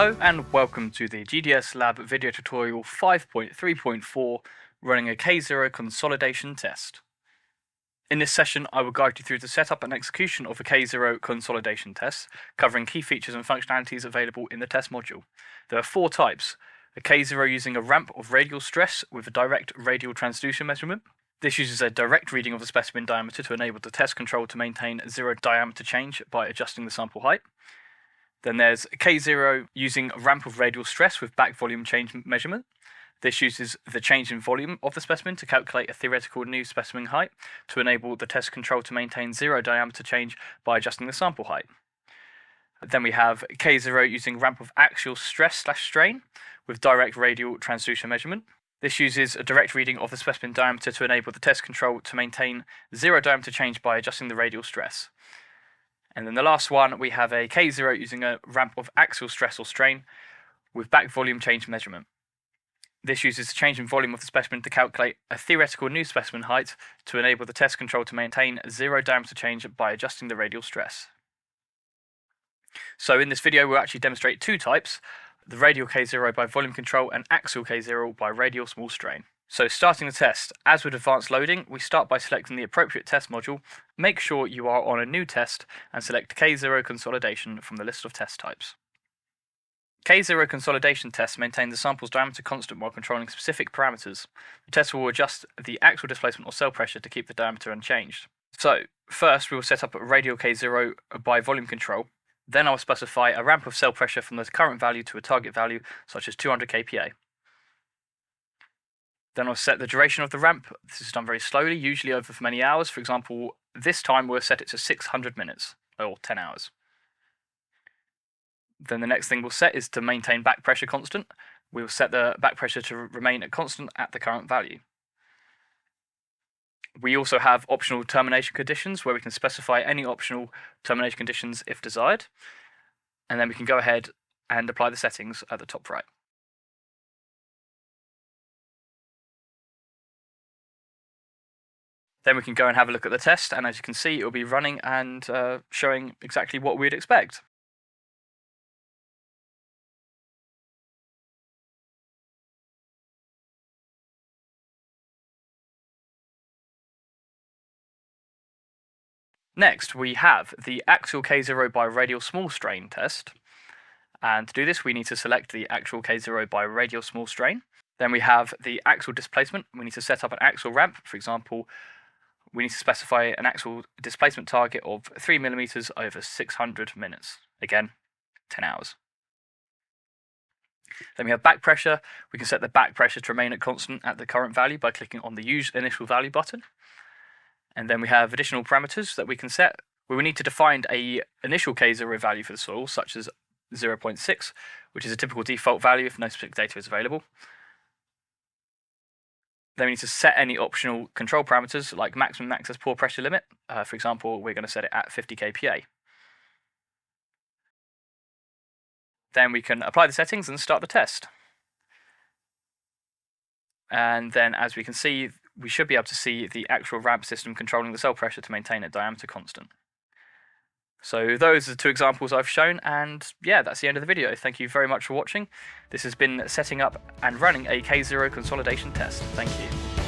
Hello and welcome to the GDSLAB video tutorial 5.3.4 running a K0 consolidation test. In this session I will guide you through the setup and execution of a K0 consolidation test, covering key features and functionalities available in the test module. There are four types: a K0 using a ramp of radial stress with a direct radial transducer measurement. This uses a direct reading of the specimen diameter to enable the test control to maintain zero diameter change by adjusting the sample height. Then there's K0 using a ramp of radial stress with back volume change measurement. This uses the change in volume of the specimen to calculate a theoretical new specimen height to enable the test control to maintain zero diameter change by adjusting the sample height. Then we have K0 using ramp of axial stress/strain with direct radial transducer measurement. This uses a direct reading of the specimen diameter to enable the test control to maintain zero diameter change by adjusting the radial stress. And then the last one, we have a K0 using a ramp of axial stress or strain with back volume change measurement. This uses the change in volume of the specimen to calculate a theoretical new specimen height to enable the test control to maintain zero diameter change by adjusting the radial stress. So in this video we'll actually demonstrate two types: the radial K0 by volume control and axial K0 by radial small strain. So starting the test, as with advanced loading, we start by selecting the appropriate test module. Make sure you are on a new test and select K0 consolidation from the list of test types. K0 consolidation tests maintain the sample's diameter constant while controlling specific parameters. The test will adjust the axial displacement or cell pressure to keep the diameter unchanged. So first we will set up a radial K0 by volume control. Then I will specify a ramp of cell pressure from the current value to a target value such as 200 kPa. Then I'll set the duration of the ramp. This is done very slowly, usually over for many hours. For example, this time we'll set it to 600 minutes, or 10 hours. Then the next thing we'll set is to maintain back pressure constant. We'll set the back pressure to remain at constant at the current value. We also have optional termination conditions where we can specify any optional termination conditions if desired. And then we can go ahead and apply the settings at the top right. Then we can go and have a look at the test, and as you can see, it will be running and showing exactly what we'd expect. Next, we have the axial K0 by radial small strain test. And to do this, we need to select the axial K0 by radial small strain. Then we have the axial displacement. We need to set up an axial ramp. For example, we need to specify an axial displacement target of 3 mm over 600 minutes. Again, 10 hours. Then we have back pressure. We can set the back pressure to remain at constant at the current value by clicking on the Use Initial Value button. And then we have additional parameters that we can set. We will need to define an initial K0 value for the soil, such as 0.6, which is a typical default value if no specific data is available. Then we need to set any optional control parameters like maximum access pore pressure limit. For example, we're going to set it at 50 kPa. Then we can apply the settings and start the test. And then as we can see, we should be able to see the actual ramp system controlling the cell pressure to maintain a diameter constant. So those are the two examples I've shown, and yeah, that's the end of the video. Thank you very much for watching. This has been setting up and running a K0 consolidation test. Thank you.